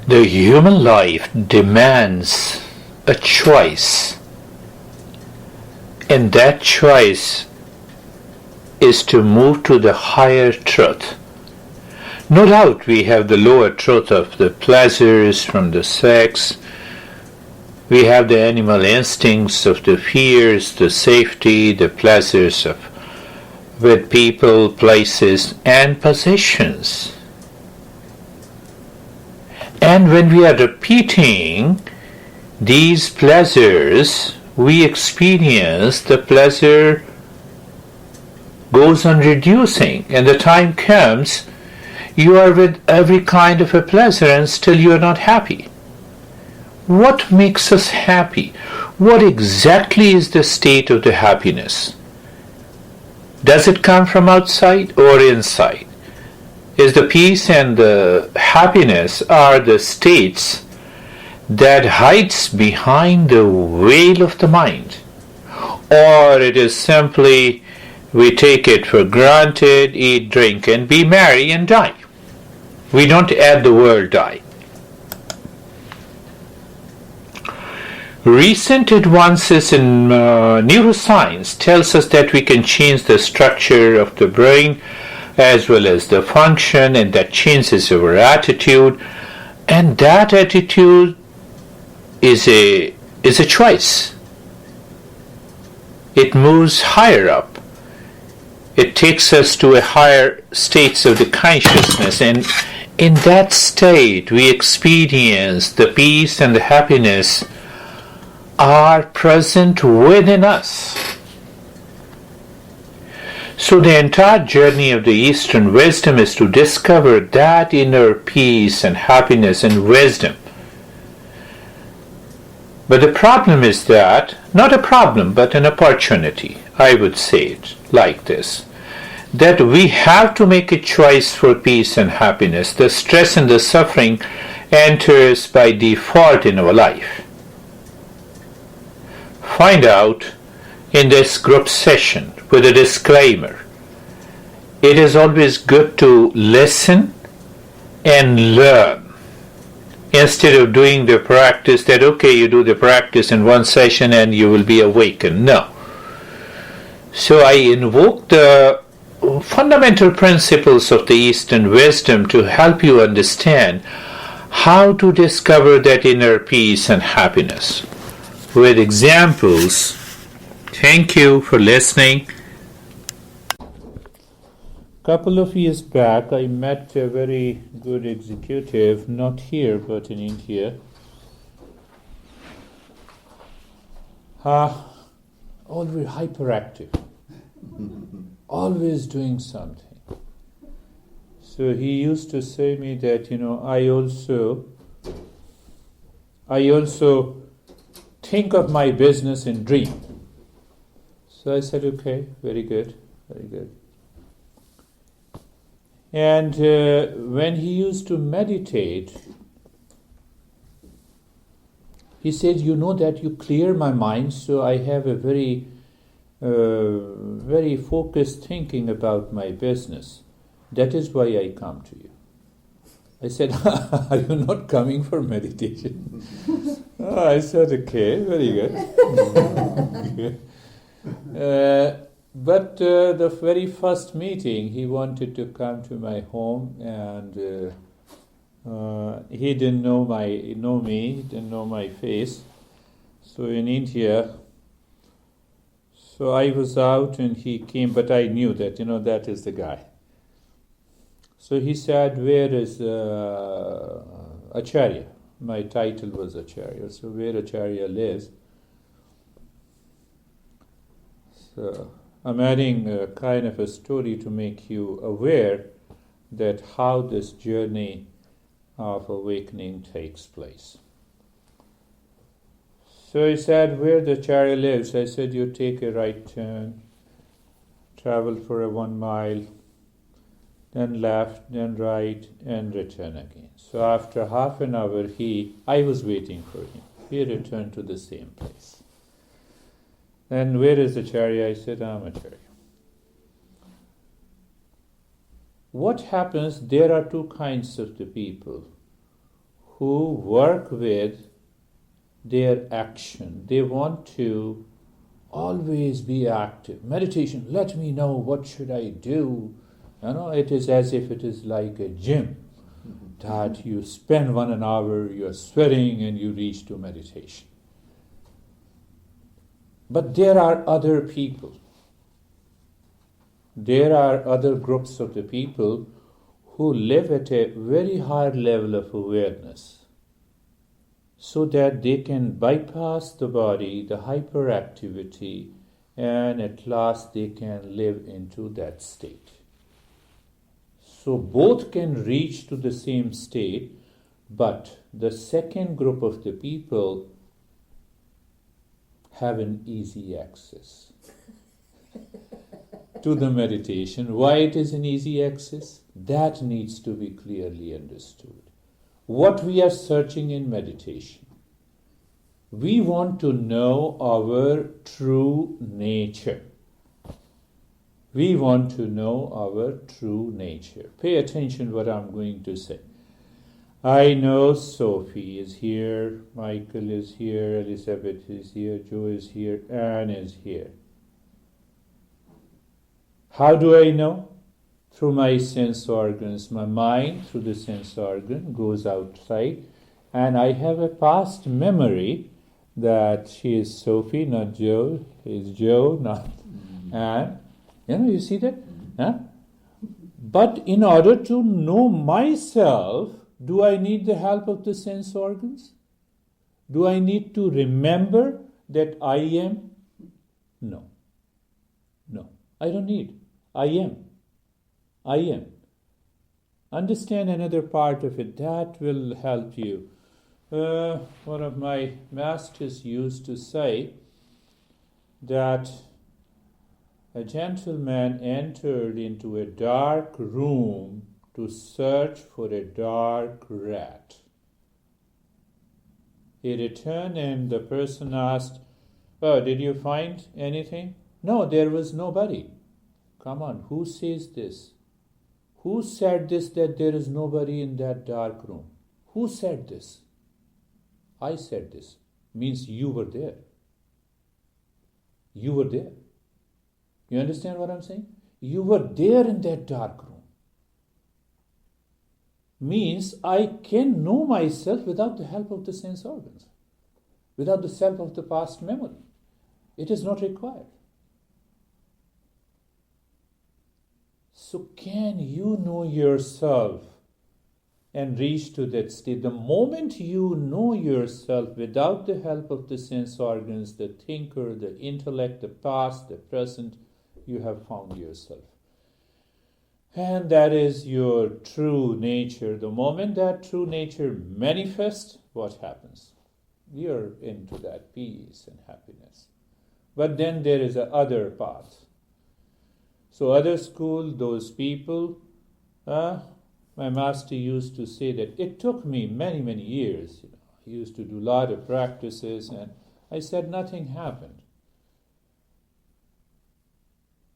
The human life demands a choice, and that choice is to move to the higher truth. No doubt we have the lower truth of the pleasures from the sex, we have the animal instincts of the fears, the safety, the pleasures of with people, places, and possessions. And when we are repeating these pleasures, we experience the pleasure goes on reducing, and the time comes you are with every kind of a pleasure and still you are not happy. What makes us happy? What exactly is the state of the happiness? Does it come from outside or inside? Is the peace and the happiness are the states that hides behind the veil of the mind? Or it is simply we take it for granted, eat, drink, and be merry and die. We don't add the word die. Recent advances in neuroscience tells us that we can change the structure of the brain as well as the function, and that changes our attitude, and that attitude is a choice. It moves higher up. It takes us to a higher states of the consciousness, and in that state we experience the peace and the happiness are present within us. So the entire journey of the Eastern wisdom is to discover that inner peace and happiness and wisdom. But the problem is that, not a problem, but an opportunity, I would say it like this, that we have to make a choice for peace and happiness. The stress and the suffering enters by default in our life. Find out in this group session with a disclaimer. It is always good to listen and learn instead of doing the practice that, okay, you do the practice in one session and you will be awakened. No. So I invoke the fundamental principles of the Eastern wisdom to help you understand how to discover that inner peace and happiness with examples. Thank you for listening. Couple of years back, I met a very good executive, not here but in India. Always hyperactive, always doing something. So he used to say me that, I also think of my business in dream. So I said, okay, very good, very good. And when he used to meditate, he said, that you clear my mind, so I have a very, very focused thinking about my business. That is why I come to you. I said, are you not coming for meditation? I said, okay, very good. But the very first meeting, he wanted to come to my home, and he didn't know me, he didn't know my face. So in India, so I was out and he came, but I knew that, that is the guy. So he said, where is Acharya? My title was Acharya. So where Acharya lives. So I'm adding a kind of a story to make you aware that how this journey of awakening takes place. So he said, where the Acharya lives? I said, you take a right turn, travel for 1 mile, then left, then right, and return again. So after half an hour, I was waiting for him. He returned to the same place. Then where is Acharya? I said, I'm Acharya. What happens, there are two kinds of the people who work with their action. They want to always be active. Meditation, let me know what should I do. It is as if it is like a gym that you spend 1 hour, you're sweating and you reach to meditation. But there are other people. There are other groups of the people who live at a very high level of awareness so that they can bypass the body, the hyperactivity, and at last they can live into that state. So both can reach to the same state, but the second group of the people have an easy access to the meditation. Why it is an easy access? That needs to be clearly understood. What we are searching in meditation, we want to know our true nature. We want to know our true nature. Pay attention what I'm going to say. I know Sophie is here, Michael is here, Elizabeth is here, Joe is here, Anne is here. How do I know? Through my sense organs. My mind, through the sense organ, goes outside, and I have a past memory that she is Sophie, not Joe, is Joe, not Anne. You see that? Huh? But in order to know myself, do I need the help of the sense organs? Do I need to remember that I am? No. No, I don't need. I am. I am. Understand another part of it. That will help you. One of my masters used to say that a gentleman entered into a dark room to search for a dark rat. He returned and the person asked, "Oh, did you find anything?" "No, there was nobody." Come on, who says this? Who said this, that there is nobody in that dark room? Who said this? I said this. Means you were there. You were there. You understand what I'm saying? You were there in that dark room. Means I can know myself without the help of the sense organs, without the help of the past memory. It is not required. So can you know yourself and reach to that state? The moment you know yourself without the help of the sense organs, the thinker, the intellect, the past, the present, you have found yourself. And that is your true nature. The moment that true nature manifests, what happens? You're into that peace and happiness. But then there is a other path. So other school, those people, my master used to say that it took me many, many years. I used to do a lot of practices and I said nothing happened.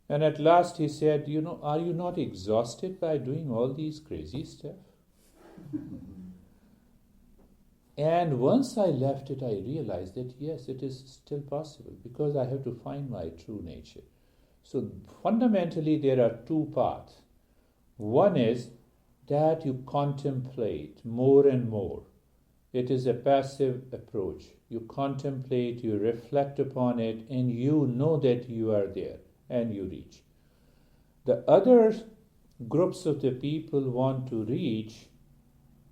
And at last he said, are you not exhausted by doing all these crazy stuff? And once I left it, I realized that yes, it is still possible because I have to find my true nature. So fundamentally, there are two paths. One is that you contemplate more and more. It is a passive approach. You contemplate, you reflect upon it, and you know that you are there, and you reach. The other groups of the people want to reach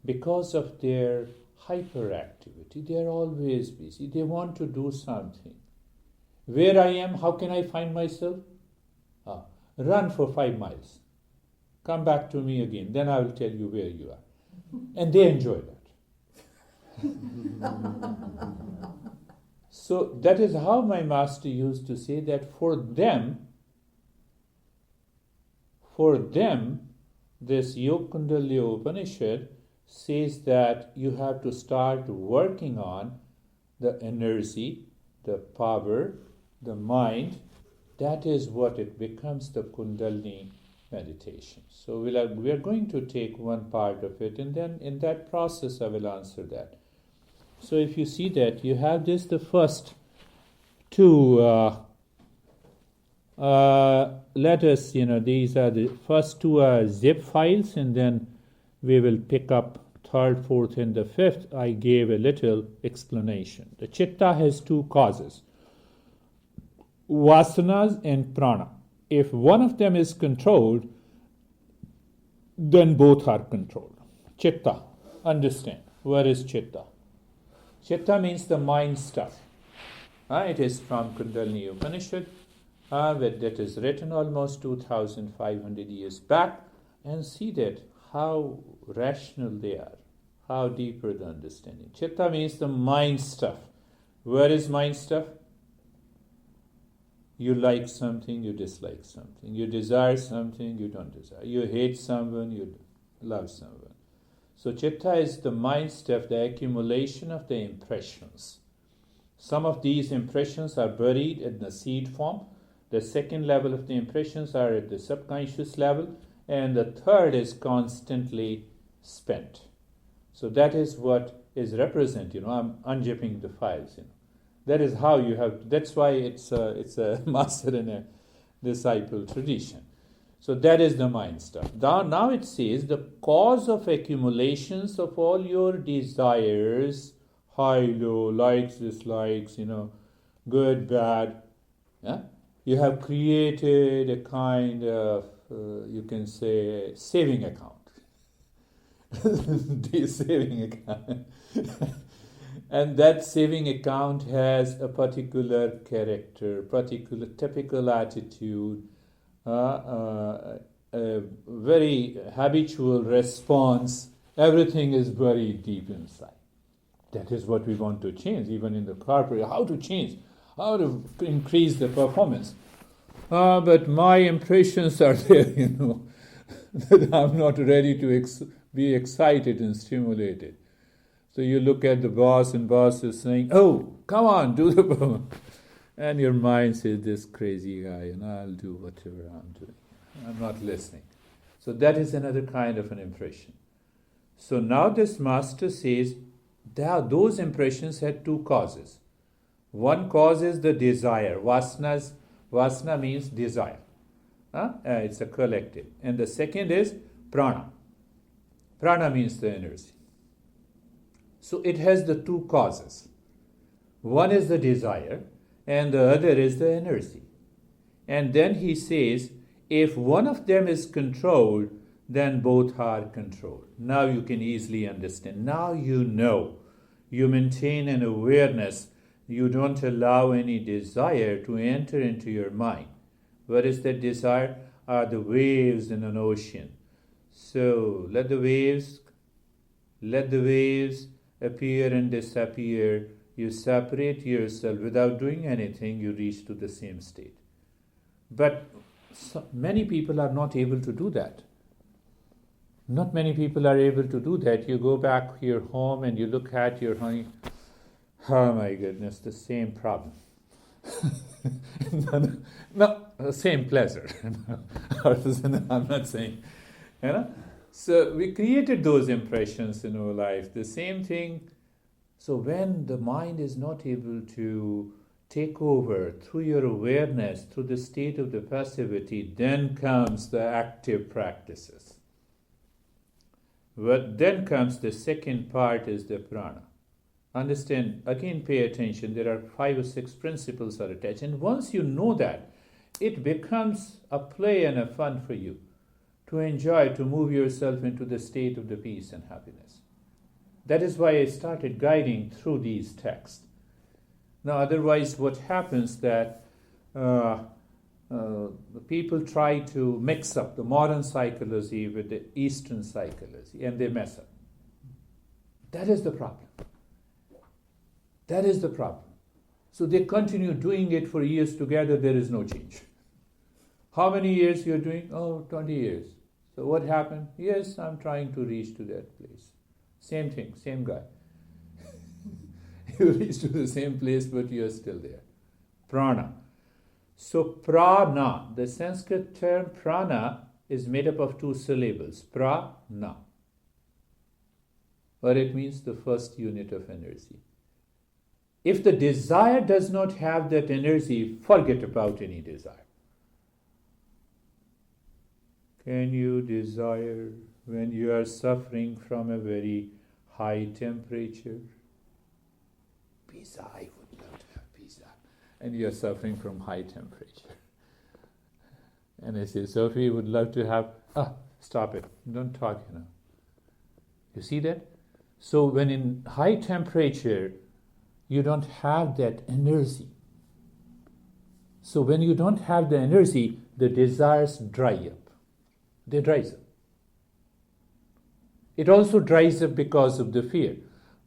because of their hyperactivity. They are always busy. They want to do something. Where I am, how can I find myself? Run for 5 miles. Come back to me again. Then I will tell you where you are. And they enjoy that. So that is how my master used to say that for them, this Yoga Kundalini Upanishad says that you have to start working on the energy, the power, the mind. That is what it becomes, the Kundalini meditation. So we are going to take one part of it, and then in that process I will answer that. So if you see that you have this, the first two letters, these are the first two zip files, and then we will pick up third, fourth, and the fifth. I gave a little explanation. The chitta has two causes, vasanas and prana. If one of them is controlled, then both are controlled. Chitta, understand, what is chitta? Chitta means the mind stuff. It is from Kundalini Upanishad, that is written almost 2,500 years back, and see that how rational they are, how deeper the understanding. Chitta means the mind stuff. Where is mind stuff? You like something, you dislike something. You desire something, you don't desire. You hate someone, you love someone. So chitta is the mind stuff, the accumulation of the impressions. Some of these impressions are buried in the seed form. The second level of the impressions are at the subconscious level. And the third is constantly spent. So that is what is represented. I'm unzipping the files. That is how you have. That's why it's a master and a disciple tradition. So that is the mind stuff. Now it says the cause of accumulations of all your desires, high, low, likes, dislikes, good, bad. Yeah? You have created a kind of, you can say, saving account. The saving account. And that saving account has a particular character, particular typical attitude, a very habitual response. Everything is buried deep inside. That is what we want to change, even in the corporate. How to change? How to increase the performance? But my impressions are there, that I'm not ready to be excited and stimulated. So you look at the boss, and boss is saying, "Oh, come on, do the performance." And your mind says, "This crazy guy, I'll do whatever I'm doing. I'm not listening." So that is another kind of an impression. So now this master says that those impressions had two causes. One cause is the desire. Vasana means desire. It's a collective. And the second is prana. Prana means the energy. So it has the two causes. One is the desire, and the other is the energy. And then he says, if one of them is controlled, then both are controlled. Now you can easily understand. Now you know. You maintain an awareness. You don't allow any desire to enter into your mind. What is that desire? Are the waves in an ocean. So let the waves appear and disappear. You separate yourself without doing anything, you reach to the same state. But many people are not able to do that. Not many people are able to do that. You go back to your home and you look at your home. Oh my goodness, the same problem. No, same pleasure. I'm not saying, So we created those impressions in our life. The same thing. So when the mind is not able to take over through your awareness, through the state of the passivity, then comes the active practices. But then comes the second part is the prana. Understand, again pay attention, there are 5 or 6 principles are attached. And once you know that, it becomes a play and a fun for you to enjoy, to move yourself into the state of the peace and happiness. That is why I started guiding through these texts. Now, otherwise, what happens that people try to mix up the modern psychology with the Eastern psychology, and they mess up. That is the problem. That is the problem. So they continue doing it for years together, there is no change. How many years you're doing? 20 years. So what happened? Yes, I'm trying to reach to that place. Same thing, same guy. You reach to the same place, but you're still there. Prana. So prana, the Sanskrit term prana is made up of 2 syllables, prana, or it means the first unit of energy. If the desire does not have that energy, forget about any desire. Can you desire when you are suffering from a very high temperature? Pizza, I would love to have pizza. And you are suffering from high temperature. And I say, Sophie would love to have, stop it, don't talk, You see that? So when in high temperature, you don't have that energy. So when you don't have the energy, the desires dry up. They dries up. It also dries up because of the fear.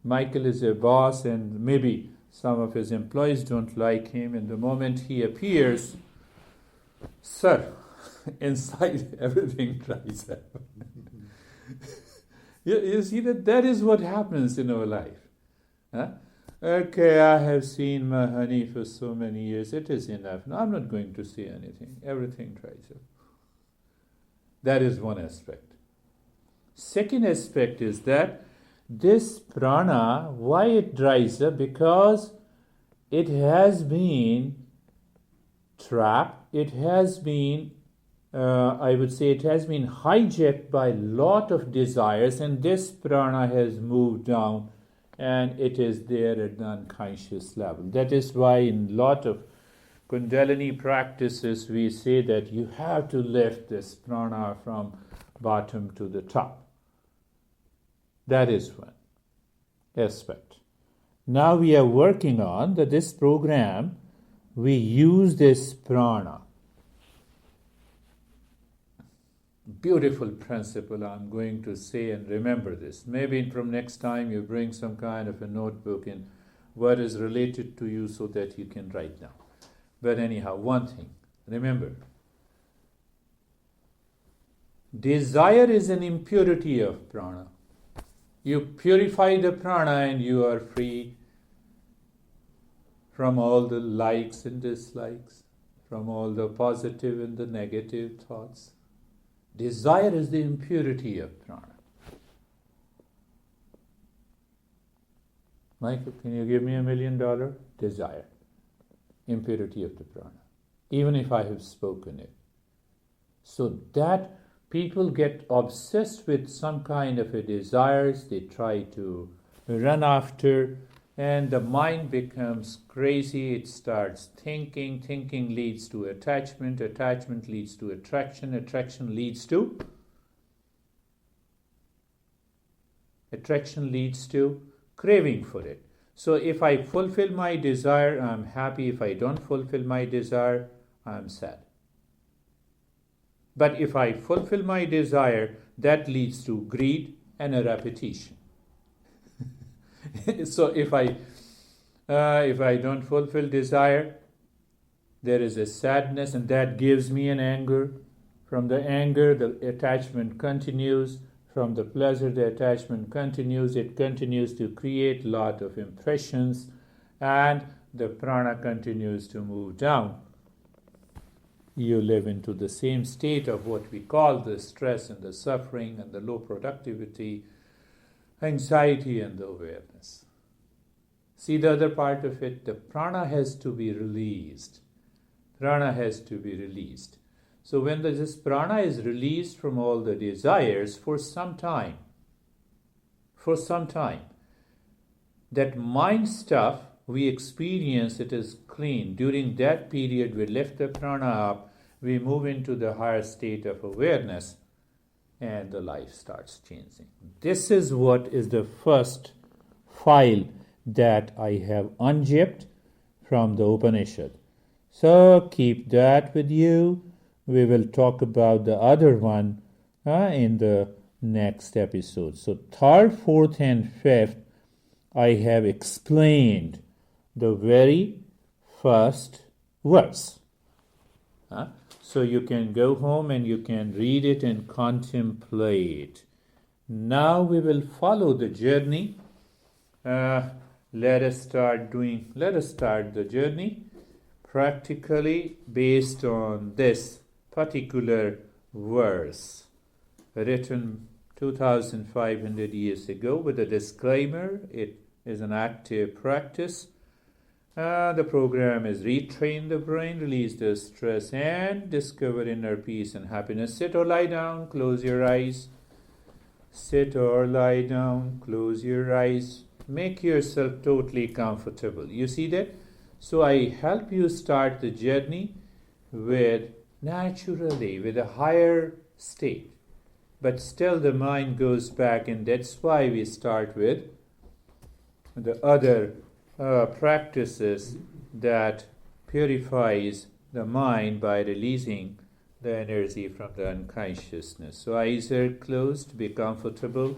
Michael is a boss and maybe some of his employees don't like him, and the moment he appears, sir, inside everything dries up. You see that is what happens in our life. Huh? Okay, I have seen my honey for so many years. It is enough. No, I'm not going to say anything. Everything dries up. That is one aspect. Second aspect is that this prana, why it dries up? Because it has been trapped. It has been, I would say, it has been hijacked by a lot of desires, and this prana has moved down, and it is there at the unconscious level. That is why in a lot of Kundalini practices we say that you have to lift this prana from bottom to the top. That is one aspect. Now we are working on that this program, we use this prana. Beautiful principle I'm going to say, and remember this. Maybe from next time you bring some kind of a notebook in what is related to you so that you can write down. But anyhow, one thing, remember, desire is an impurity of prana. You purify the prana and you are free from all the likes and dislikes, from all the positive and the negative thoughts. Desire is the impurity of prana. Michael, can you give me $1 million? Desire. Impurity of the prana. Even if I have spoken it. So that people get obsessed with some kind of a desires, they try to run after, and the mind becomes crazy. It starts thinking. Thinking leads to attachment. Attachment leads to attraction. Attraction leads to craving for it. So if I fulfill my desire, I'm happy. If I don't fulfill my desire, I'm sad. But if I fulfill my desire, that leads to greed and a repetition. So if I don't fulfill desire, there is a sadness, and that gives me an anger. From the anger, the attachment continues. From the pleasure, the attachment continues. It continues to create a lot of impressions, and the prana continues to move down. You live into the same state of what we call the stress and the suffering and the low productivity, anxiety and the awareness. See the other part of it? The prana has to be released. Prana has to be released. So when this prana is released from all the desires for some time, that mind stuff we experience, it is clean. During that period, we lift the prana up, we move into the higher state of awareness, and the life starts changing. This is what is the first file that I have unzipped from the Upanishad. So keep that with you. We will talk about the other one in the next episode. So third, fourth, and fifth, I have explained the very first verse. So you can go home and you can read it and contemplate. Now we will follow the journey. Let us start the journey practically based on this particular verse written 2,500 years ago with a disclaimer. It is an active practice. The program is retrain the brain, release the stress, and discover inner peace and happiness. Sit or lie down, close your eyes. Sit or lie down, close your eyes. Make yourself totally comfortable. You see that? So I help you start the journey with naturally, with a higher state. But still the mind goes back, and that's why we start with the other practices that purifies the mind by releasing the energy from the unconsciousness. So eyes are closed, be comfortable.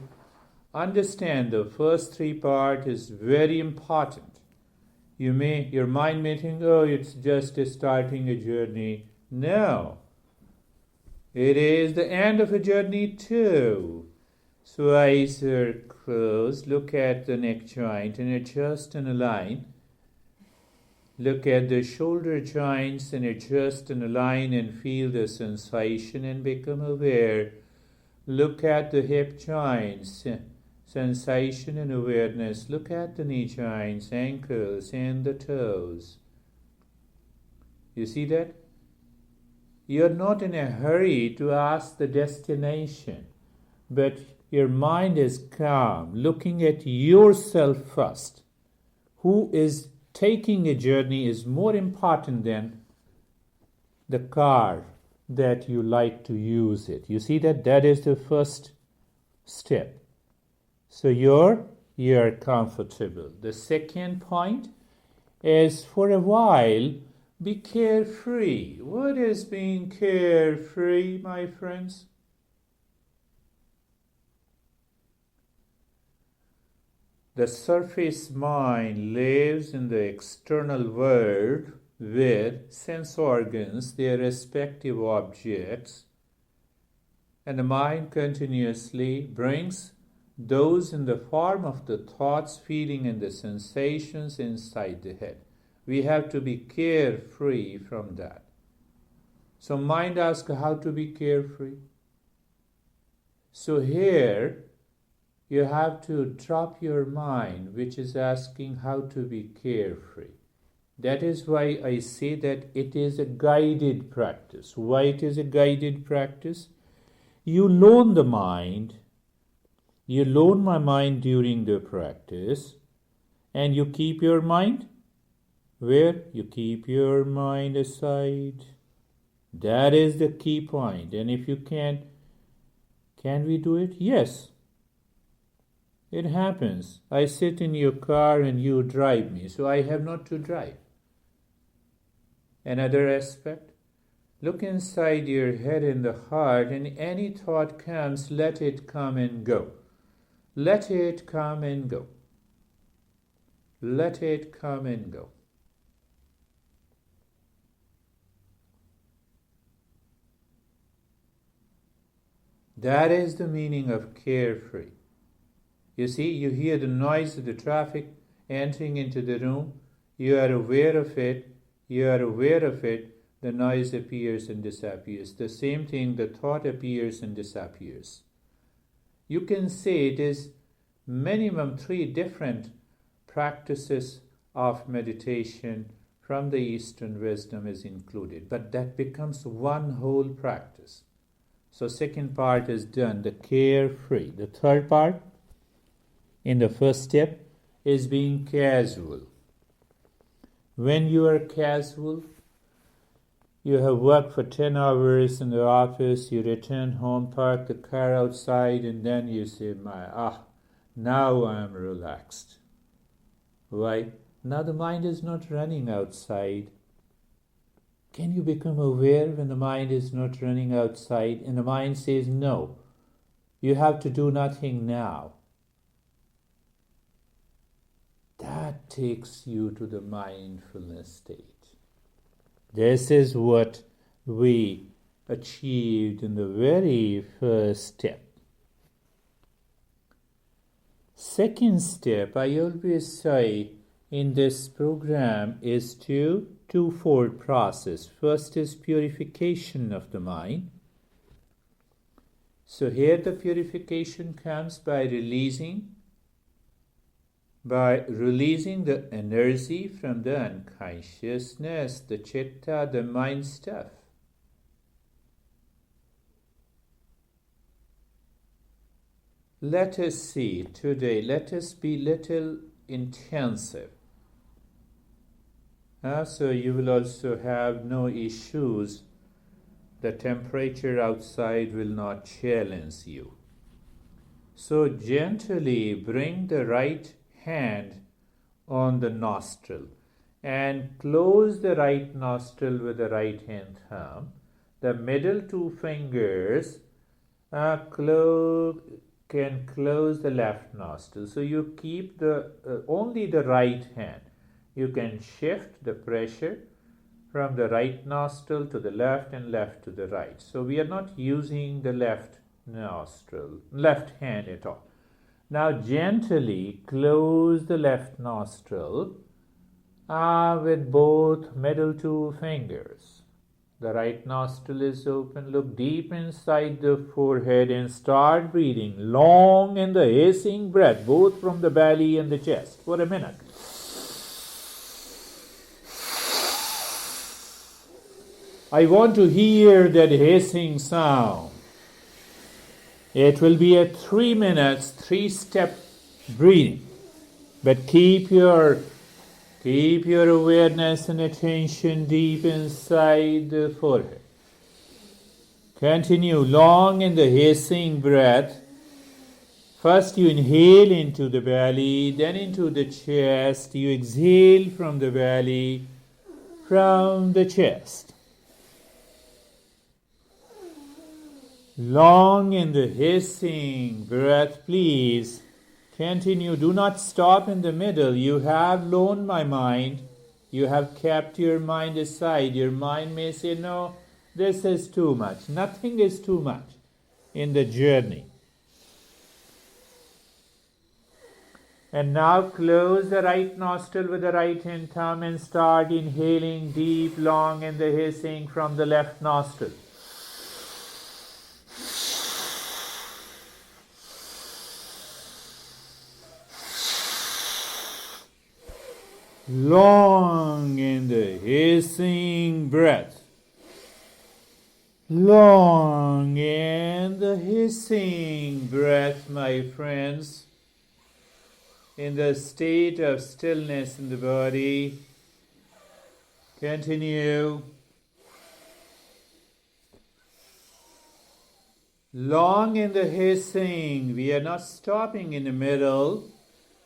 Understand the first three part is very important. Your mind may think, oh, it's just starting a journey. No. It is the end of a journey too. So eyes are closed. Look at the neck joint and adjust and align. Look at the shoulder joints and adjust and align and feel the sensation and become aware. Look at the hip joints, sensation and awareness. Look at the knee joints, ankles, and the toes. You see that? You're not in a hurry to ask the destination, but your mind is calm, looking at yourself first. Who is taking a journey is more important than the car that you like to use it. You see that? That is the first step. So you're comfortable. The second point is, for a while, be carefree. What is being carefree, my friends? The surface mind lives in the external world with sense organs, their respective objects, and the mind continuously brings those in the form of the thoughts, feeling, and the sensations inside the head. We have to be carefree from that. So mind asks how to be carefree. So here you have to drop your mind, which is asking how to be carefree. That is why I say that it is a guided practice. Why it is a guided practice? You loan the mind. You loan my mind during the practice, and you keep your mind where? You keep your mind aside. That is the key point. And if you can we do it? Yes. It happens. I sit in your car and you drive me, so I have not to drive. Another aspect, look inside your head and the heart, and any thought comes, let it come and go. Let it come and go. Let it come and go. That is the meaning of carefree. You see, you hear the noise of the traffic entering into the room. You are aware of it. You are aware of it. The noise appears and disappears. The same thing, the thought appears and disappears. You can say it is minimum 3 different practices of meditation from the Eastern wisdom is included. But that becomes one whole practice. So second part is done, the carefree. The third part, in the first step, is being casual. When you are casual, you have worked for 10 hours in the office, you return home, park the car outside, and then you say, now I am relaxed. Why? Now the mind is not running outside. Can you become aware when the mind is not running outside and the mind says, no, you have to do nothing now? That takes you to the mindfulness state. This is what we achieved in the very first step. Second step, I always say in this program, is twofold process. First is purification of the mind. So here the purification comes by releasing the energy from the unconsciousness, the chitta, the mind stuff. Let us see today, let us be little intensive. So you will also have no issues. The temperature outside will not challenge you. So gently bring the right hand on the nostril and close the right nostril with the right hand thumb. The middle two fingers can close the left nostril. So you keep only the right hand. You can shift the pressure from the right nostril to the left and left to the right. So we are not using the left hand at all. Now gently close the left nostril with both middle two fingers. The right nostril is open. Look deep inside the forehead and start breathing long in the hissing breath, both from the belly and the chest, for a minute. I want to hear that hissing sound. It will be a 3 minutes, 3-step breathing. But keep your awareness and attention deep inside the forehead. Continue long in the hissing breath. First you inhale into the belly, then into the chest. You exhale from the belly, from the chest. Long in the hissing breath, please. Continue. Do not stop in the middle. You have loaned my mind. You have kept your mind aside. Your mind may say, no, this is too much. Nothing is too much in the journey. And now close the right nostril with the right hand thumb and start inhaling deep, long in the hissing from the left nostril. Long in the hissing breath. Long in the hissing breath, my friends. In the state of stillness in the body. Continue. Long in the hissing. We are not stopping in the middle.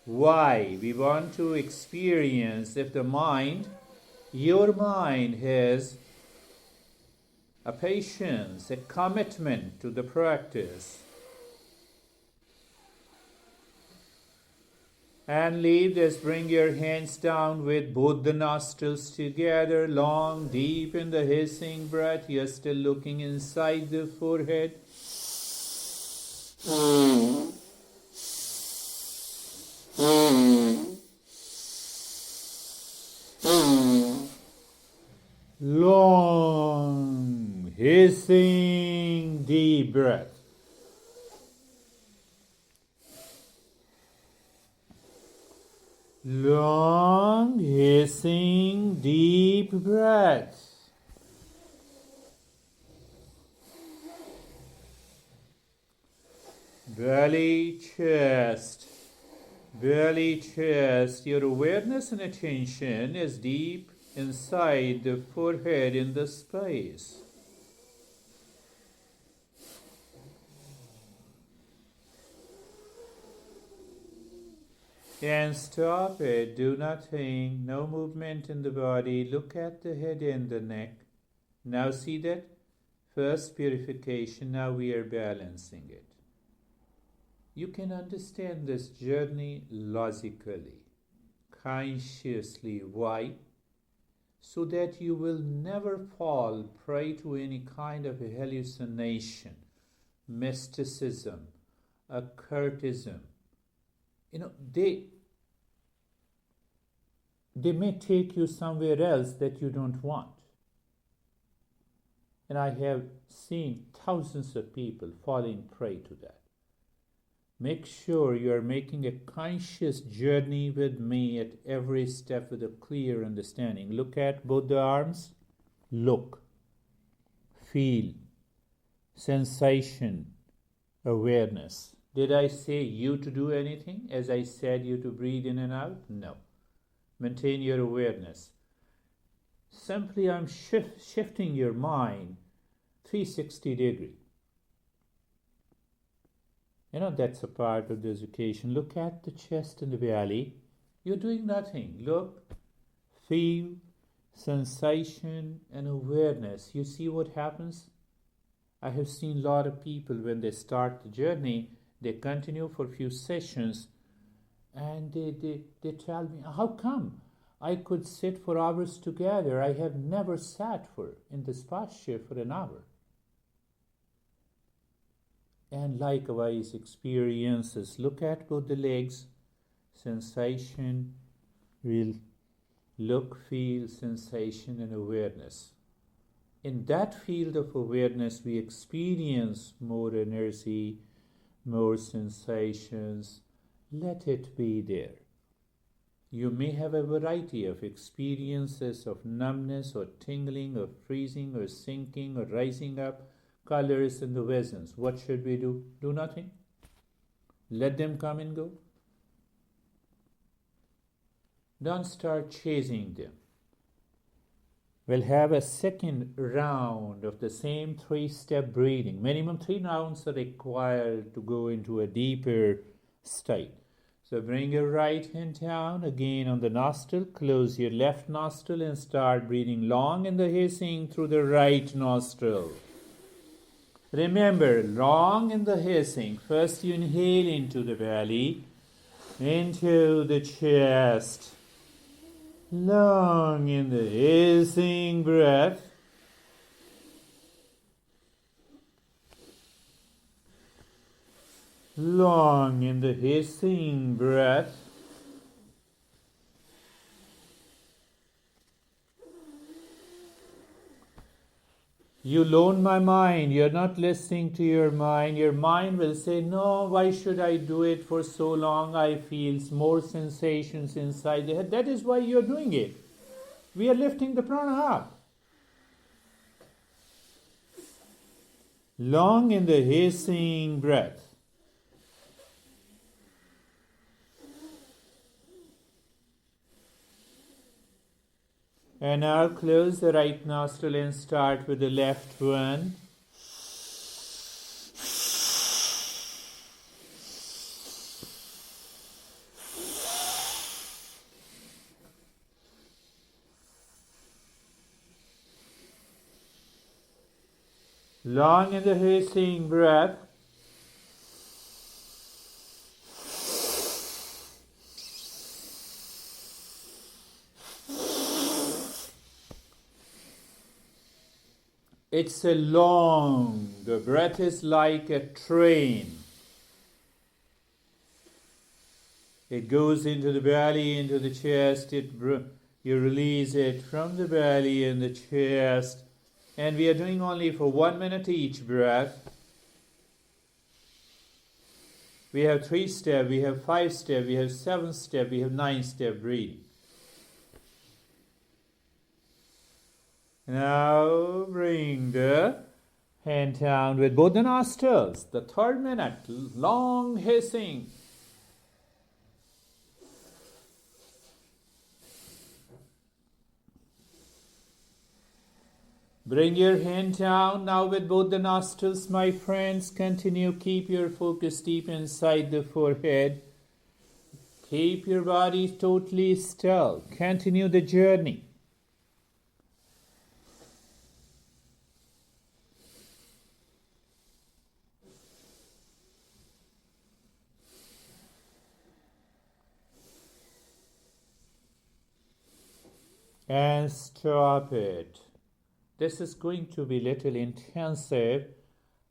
Why? We want to experience if the mind, your mind has a patience, a commitment to the practice. And leave this, bring your hands down with both the nostrils together, long, deep in the hissing breath. You are still looking inside the forehead. Long, hissing, deep breath. Long, hissing, deep breath. Belly, chest. Belly, chest. Your awareness and attention is deep inside the forehead in the space. And stop it. Do nothing. No movement in the body. Look at the head and the neck. Now see that? First purification. Now we are balancing it. You can understand this journey logically, consciously. Why? So that you will never fall prey to any kind of a hallucination, mysticism, occultism. They may take you somewhere else that you don't want. And I have seen thousands of people falling prey to that. Make sure you are making a conscious journey with me at every step with a clear understanding. Look at both the arms. Look, feel, sensation, awareness. Did I say you to do anything as I said you to breathe in and out? No. Maintain your awareness. Simply I'm shifting your mind 360 degrees. That's a part of the education. Look at the chest and the belly. You're doing nothing. Look, feel, sensation, and awareness. You see what happens? I have seen a lot of people when they start the journey, they continue for a few sessions and they tell me, how come? I could sit for hours together. I have never sat in this posture for an hour. And likewise experiences. Look at both the legs, sensation, real look, feel, sensation, and awareness. In that field of awareness, we experience more energy, more sensations. Let it be there. You may have a variety of experiences of numbness or tingling or freezing or sinking or rising up, colors and the visions. What should we do? Do nothing. Let them come and go. Don't start chasing them. We'll have a second round of the same 3-step breathing. Minimum 3 rounds are required to go into a deeper state. So bring your right hand down again on the nostril. Close your left nostril and start breathing long and the hissing through the right nostril. Remember, long in the hissing. First you inhale into the belly, into the chest. Long in the hissing breath. Long in the hissing breath. You loan my mind. You're not listening to your mind. Your mind will say, no, why should I do it for so long? I feel more sensations inside the head. That is why you're doing it. We are lifting the prana up. Long in the hissing breath. And now close the right nostril and start with the left one. Long in the hissing breath. It's a long, the breath is like a train. It goes into the belly, into the chest, you release it from the belly and the chest. And we are doing only for 1 minute each breath. We have 3 steps, we have 5 steps, we have 7 steps, we have 9-step breathing. Now bring the hand down with both the nostrils. The 3rd minute, long hissing. Bring your hand down now with both the nostrils, my friends. Continue, keep your focus deep inside the forehead. Keep your body totally still. Continue the journey. And stop it. This is going to be little intensive,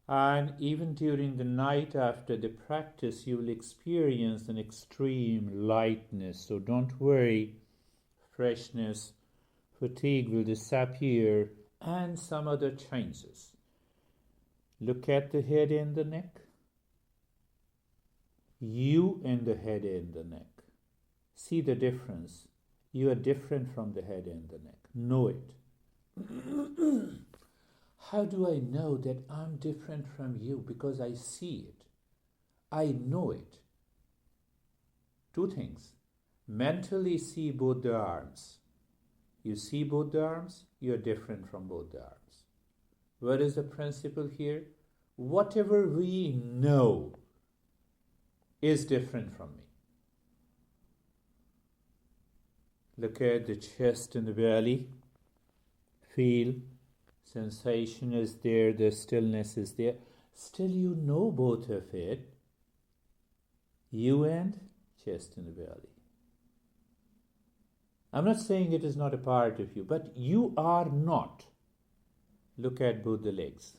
and even during the night after the practice you will experience an extreme lightness. So don't worry, freshness, fatigue will disappear and some other changes. Look at the head and the neck. You and the head and the neck. See the difference. You are different from the head and the neck. Know it. How do I know that I'm different from you? Because I see it. I know it. Two things. Mentally see both the arms. You see both the arms, you are different from both the arms. What is the principle here? Whatever we know is different from me. Look at the chest and the belly. Feel. Sensation is there, the stillness is there. Still you know both of it. You and chest and the belly. I'm not saying it is not a part of you, but you are not. Look at both the legs.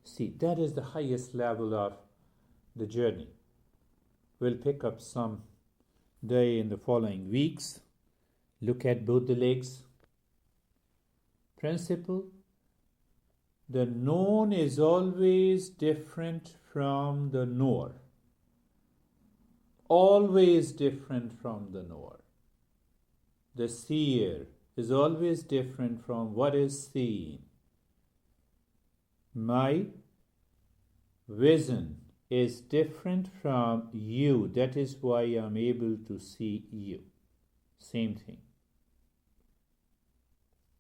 See, that is the highest level of the journey. We'll pick up some day in the following weeks. Look at both the legs. Principle. The known is always different from the knower. Always different from the knower. The seer is always different from what is seen. My vision is different from you. That is why I'm able to see you. Same thing.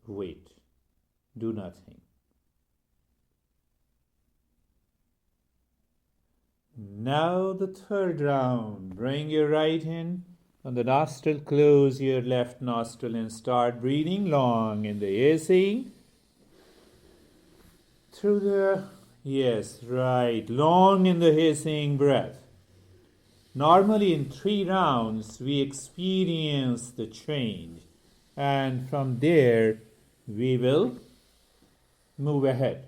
Wait. Do nothing. Now the third round. Bring your right hand on the nostril, close your left nostril and start breathing long in the hissing. Through the, yes, right, long in the hissing breath. Normally in 3 rounds we experience the change, and from there we will move ahead.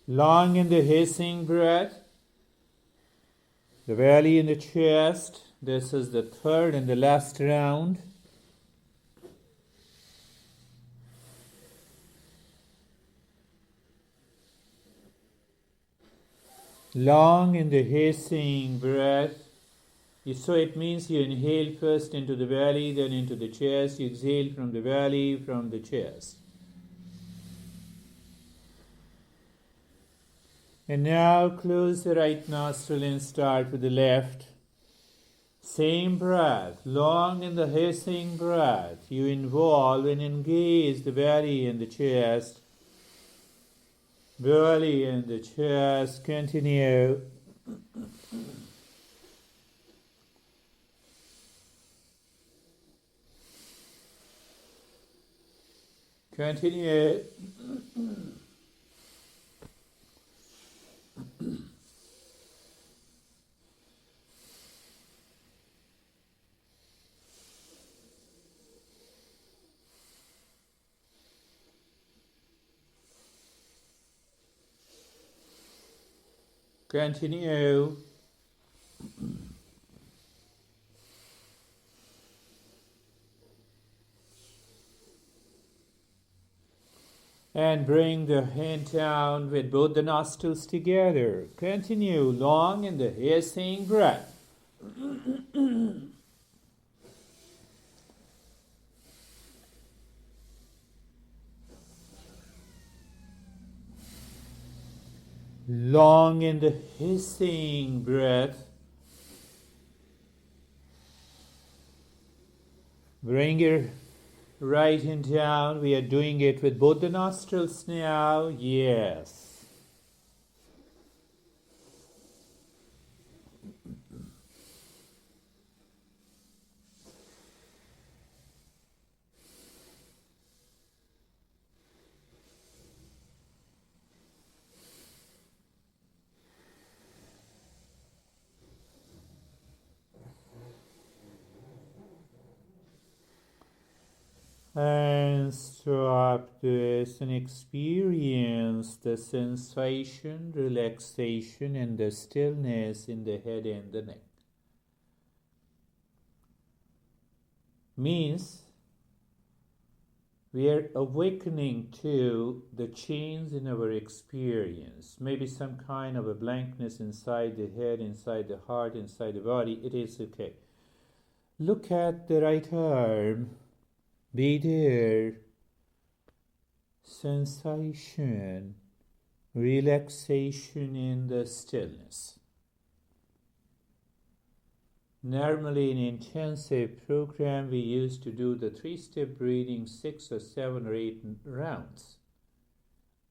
Long in the hissing breath, the belly in the chest. This is the third and the last round. Long in the hissing breath. So it means you inhale first into the belly, then into the chest. You exhale from the belly, from the chest. And now close the right nostril and start with the left. Same breath, long in the hissing breath. You involve and engage the belly and the chest. Belly and the chest. Continue. Continue. Continue. And bring the hand down with both the nostrils together. Continue long in the hissing breath. Long in the hissing breath. Bring your right hand down. We are doing it with both the nostrils now. Yes. And stop this and experience the sensation, relaxation, and the stillness in the head and the neck. Means we are awakening to the change in our experience. Maybe some kind of a blankness inside the head, inside the heart, inside the body. It is okay. Look at the right arm. Be there. Sensation, relaxation in the stillness. Normally in intensive program we used to do the 3-step breathing 6 or 7 or 8 rounds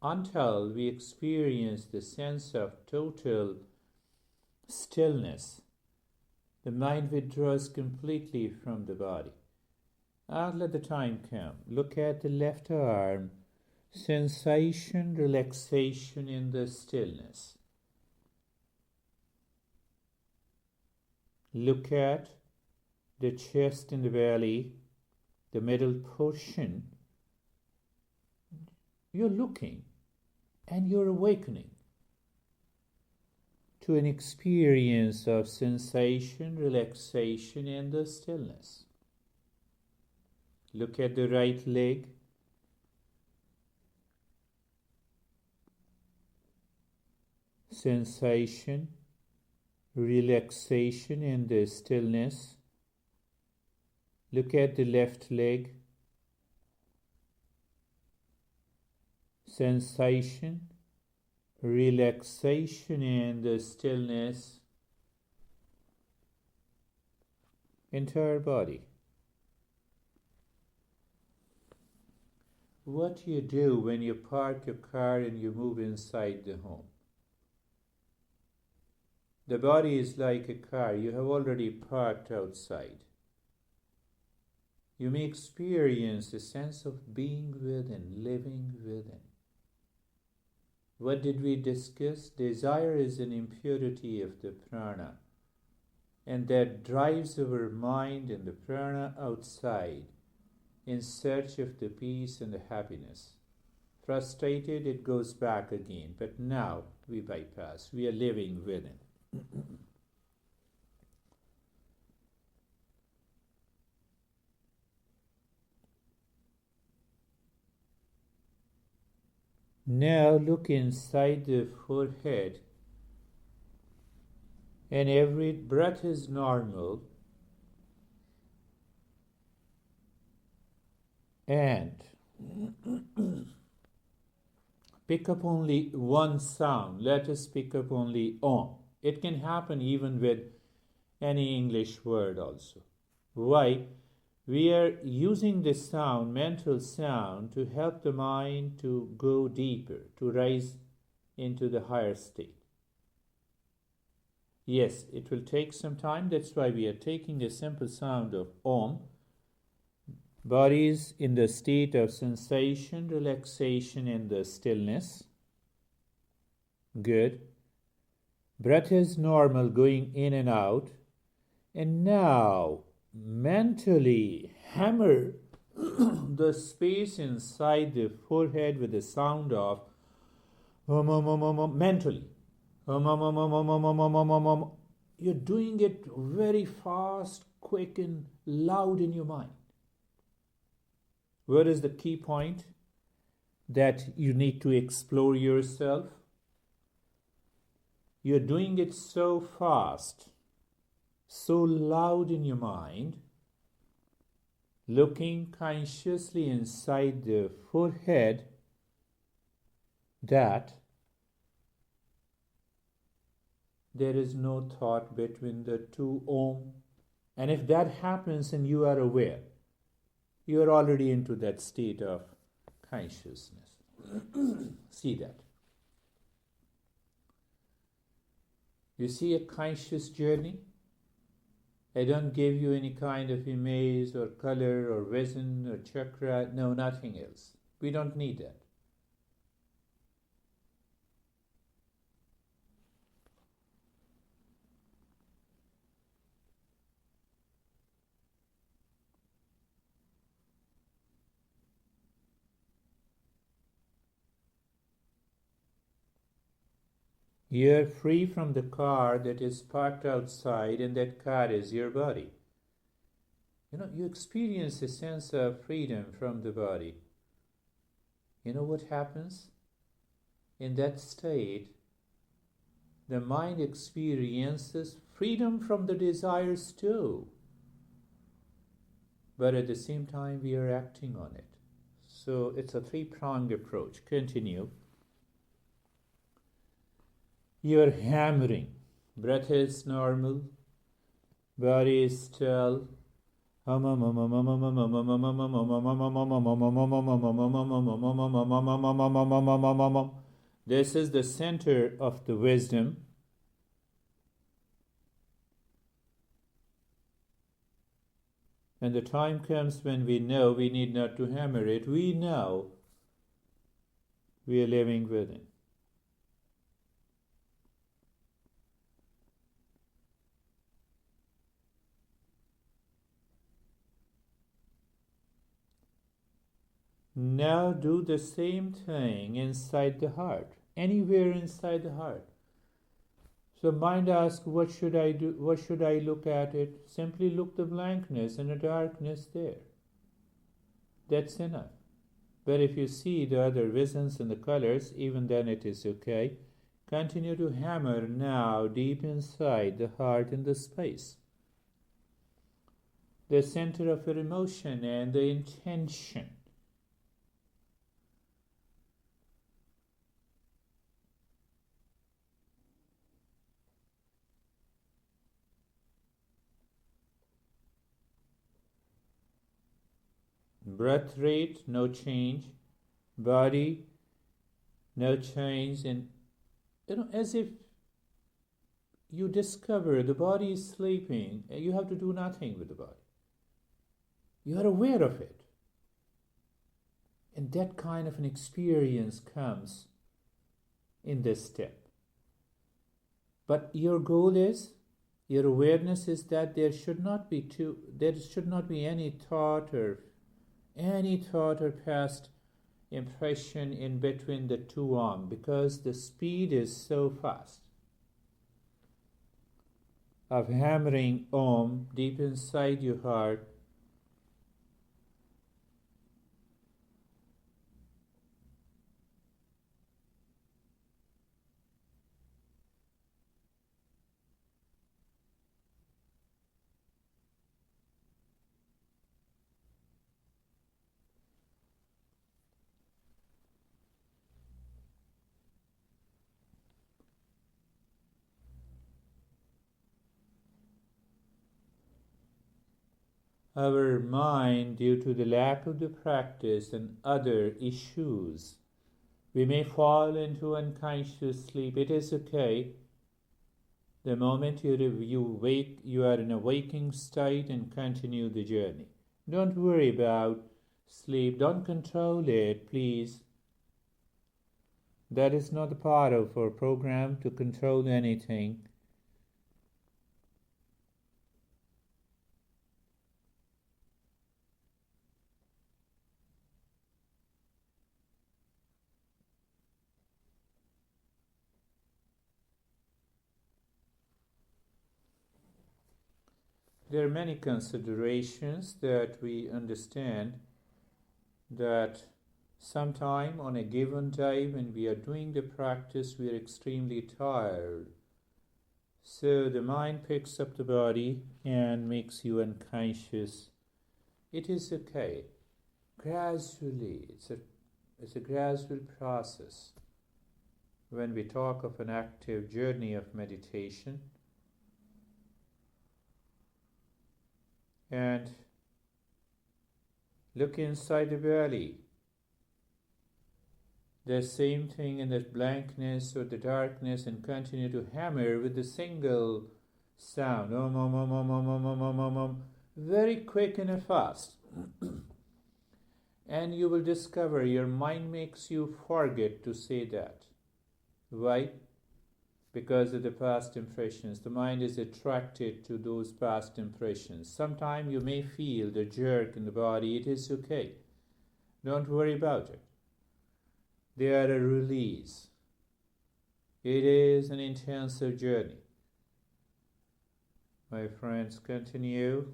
until we experience the sense of total stillness. The mind withdraws completely from the body. And let the time come. Look at the left arm. Sensation, relaxation in the stillness. Look at the chest and the belly, the middle portion. You're looking and you're awakening to an experience of sensation, relaxation, and the stillness. Look at the right leg. Sensation, relaxation, and the stillness. Look at the left leg. Sensation, relaxation, and the stillness. Entire body. What do you do when you park your car and you move inside the home? The body is like a car. You have already parked outside. You may experience a sense of being within, living within. What did we discuss? Desire is an impurity of the prana, and that drives our mind and the prana outside in search of the peace and the happiness. Frustrated, it goes back again. But now we bypass. We are living within. Now look inside the forehead, and every breath is normal, and pick up only one sound. Let us pick up only Om. It can happen even with any English word also. Why? We are using this sound, mental sound, to help the mind to go deeper, to rise into the higher state. Yes, it will take some time. That's why we are taking a simple sound of Om. Body is in the state of sensation, relaxation, and the stillness. Good. Breath is normal, going in and out. And now, mentally hammer the space inside the forehead with the sound of mentally. You're doing it very fast, quick, and loud in your mind. What is the key point that you need to explore yourself? You're doing it so fast, so loud in your mind, looking consciously inside the forehead, that there is no thought between the two Om. And if that happens and you are aware, you are already into that state of consciousness. See that. You see a conscious journey? I don't give you any kind of image or color or vision or chakra. No, nothing else. We don't need that. You're free from the car that is parked outside, and that car is your body. You experience a sense of freedom from the body. You know what happens? In that state, the mind experiences freedom from the desires too. But at the same time, we are acting on it. So it's a three-pronged approach. Continue. You're hammering. Breath is normal. Body is still. This is the center of the wisdom. And the time comes when we know we need not to hammer it. We know we are living within. Now do the same thing inside the heart, anywhere inside the heart. So mind asks, what should I do? What should I look at it? Simply look the blankness and the darkness there. That's enough. But if you see the other visions and the colors, even then it is okay. Continue to hammer now deep inside the heart in the space. The center of your emotion and the intention. Breath rate, no change. Body, no change. And as if you discover the body is sleeping, and you have to do nothing with the body. You are aware of it. And that kind of an experience comes in this step. But your goal is, your awareness is that there should not be any thought or past impression in between the two arms, because the speed is so fast of hammering Om deep inside your heart. Our mind, due to the lack of the practice and other issues, we may fall into unconscious sleep. It is okay. The moment you wake, you are in a waking state, and continue the journey. Don't worry about sleep. Don't control it, please. That is not a part of our program to control anything. There are many considerations that we understand that sometime on a given day when we are doing the practice, we are extremely tired. So the mind picks up the body and makes you unconscious. It is okay. Gradually, it's a gradual process. When we talk of an active journey of meditation, and look inside the belly. The same thing in the blankness or the darkness, and continue to hammer with the single sound. Om, om, om, om, om, om, om, om, om, om. Very quick and fast. And you will discover your mind makes you forget to say that. Why? Because of the past impressions. The mind is attracted to those past impressions. Sometimes you may feel the jerk in the body. It is okay. Don't worry about it. They are a release. It is an intensive journey. My friends, continue.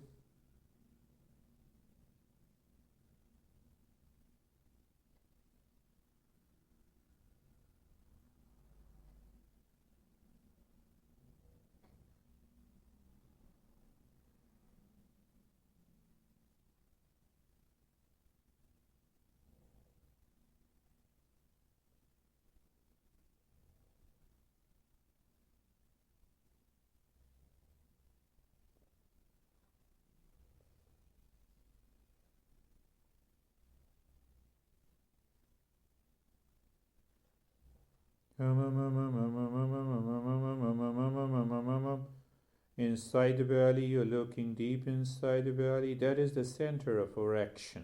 Inside the belly, you're looking deep inside the belly. That is the center of our action.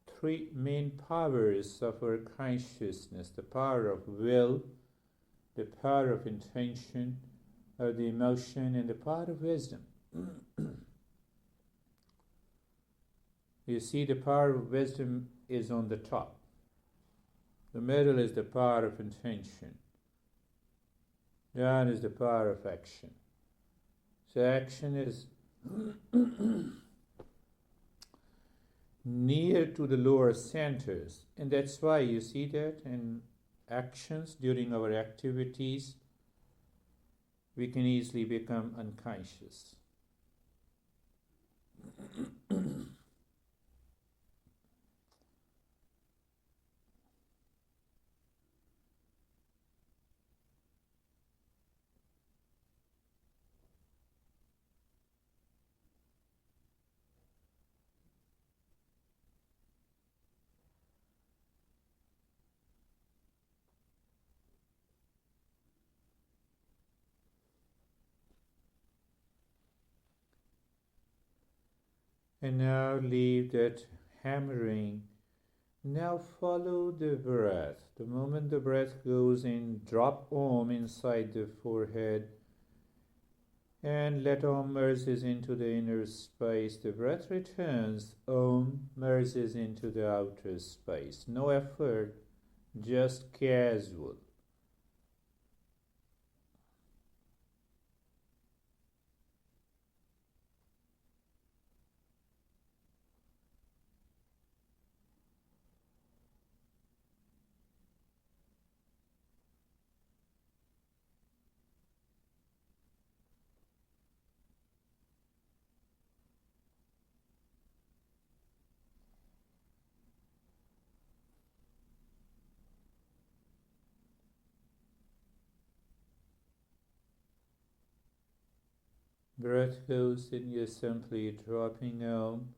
Three main powers of our consciousness: the power of will, the power of intention, or the emotion, and the power of wisdom. You see, the power of wisdom is on the top. The middle is the power of intention. Down is the power of action. So action is near to the lower centers, and that's why you see that in actions during our activities we can easily become unconscious. And now leave that hammering. Now follow the breath. The moment the breath goes in, drop Om inside the forehead and let Om merges into the inner space. The breath returns. Om merges into the outer space. No effort, just casual. Breath goes in, you're simply dropping Om,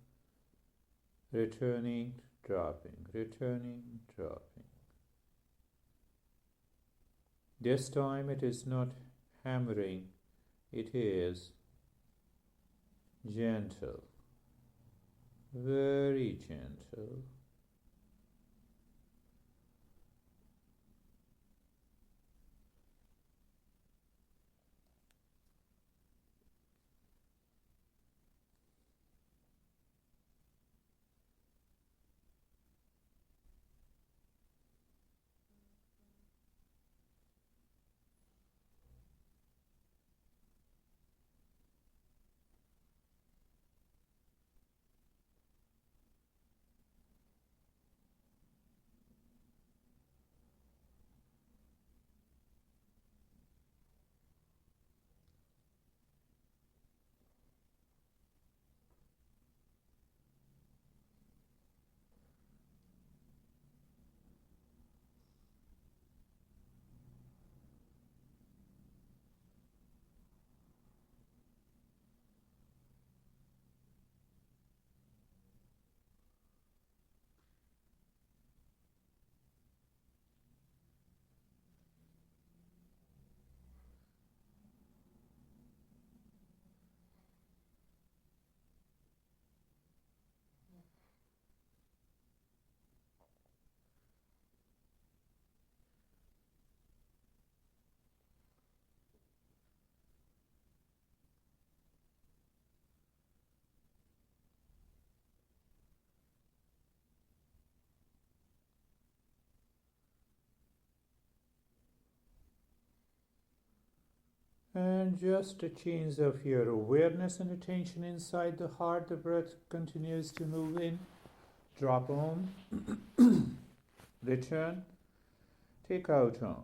returning, dropping, returning, dropping. This time it is not hammering, it is gentle, very gentle. And just a change of your awareness and attention inside the heart. The breath continues to move in. Drop Om. Return. Take out Om.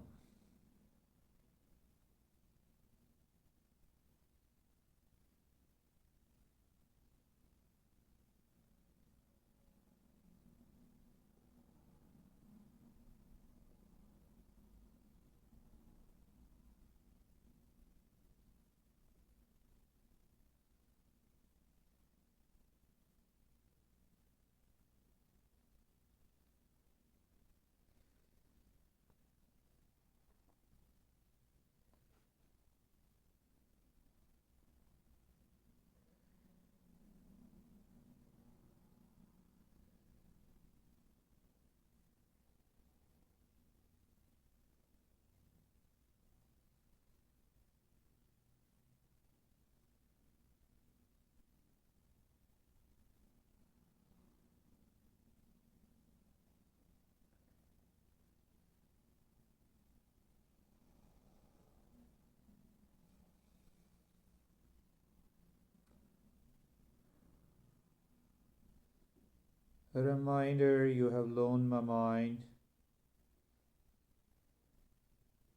A reminder, you have loaned my mind.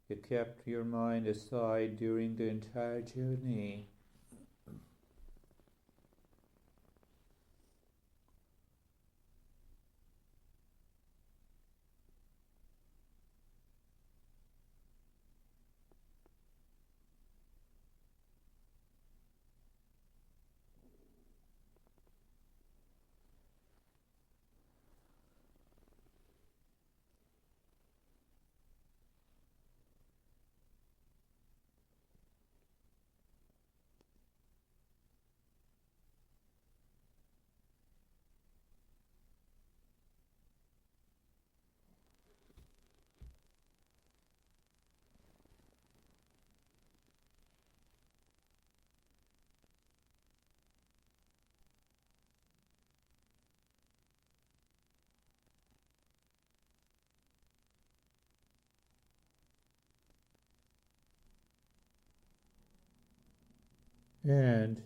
You kept your mind aside during the entire journey. And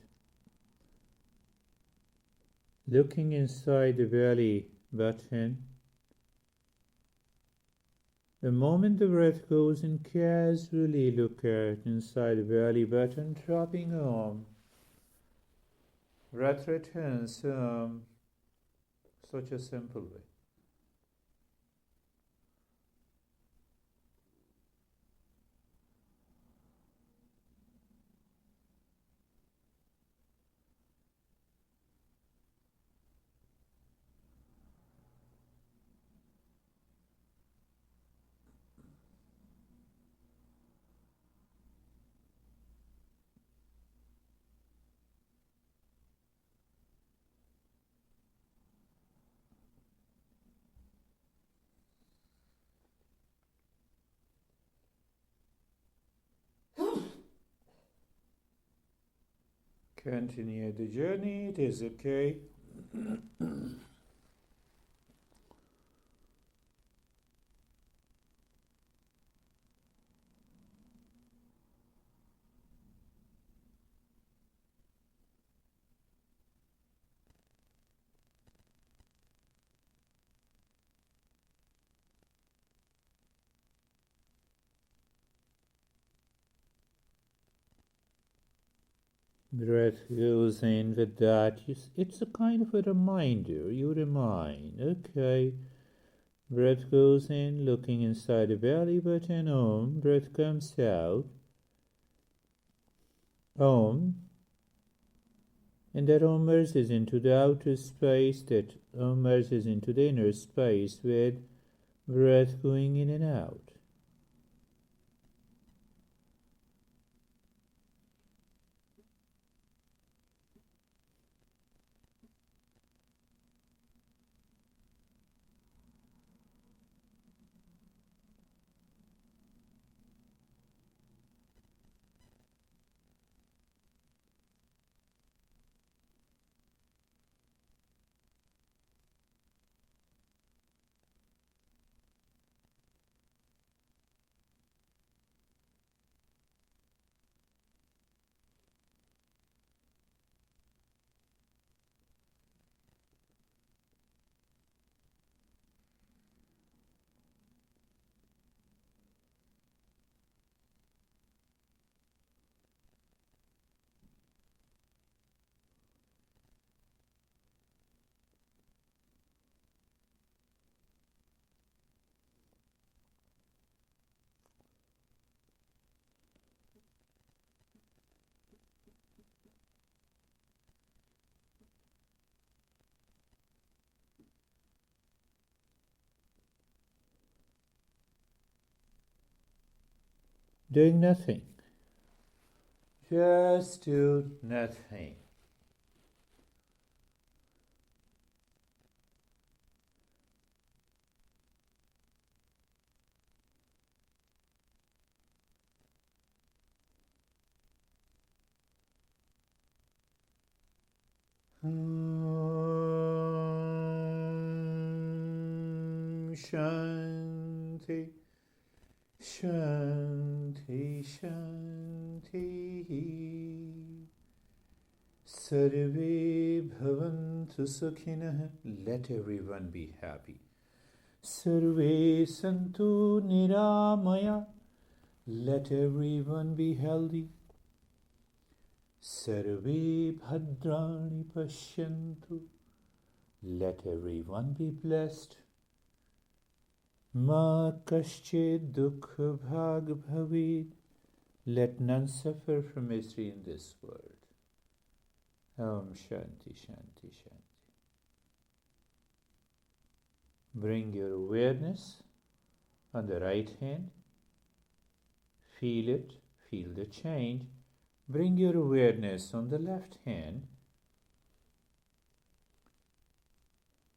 looking inside the belly button, the moment the breath goes in, casually look at inside the belly button, dropping Om. Breath returns such a simple way. Continue the journey, it is okay. Breath goes in with that. It's a kind of a reminder. You remind, okay. Breath goes in, looking inside the belly button. Om. Breath comes out. Om. And that Om merges into the outer space. That Om merges into the inner space with breath going in and out. Doing nothing. Just do nothing. Shanti, Shanti, Shanti. Sarve bhavantu sukhinah. Let everyone be happy. Sarve santu niramaya. Let everyone be healthy. Sarve bhadrani pashyantu. Let everyone be blessed. Ma kaschid dukha bhag bhavid. Let none suffer from misery in this world. Om Shanti, Shanti, Shanti. Bring your awareness on the right hand. Feel it, feel the change. Bring your awareness on the left hand.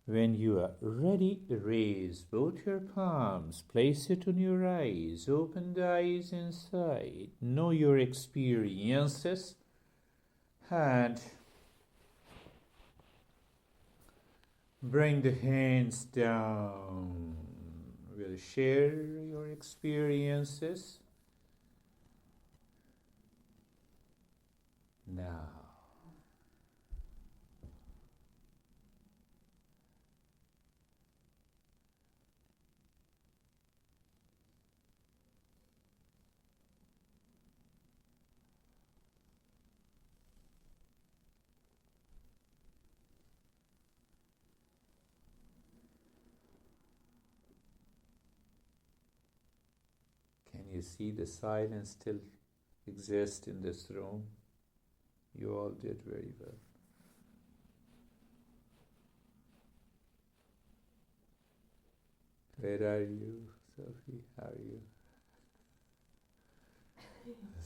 When you are ready, raise both your palms, place it on your eyes, open the eyes inside, know your experiences, and bring the hands down. We'll share your experiences now. Can you see the silence still exists in this room? You all did very well. Where are you, Sophie? How are you?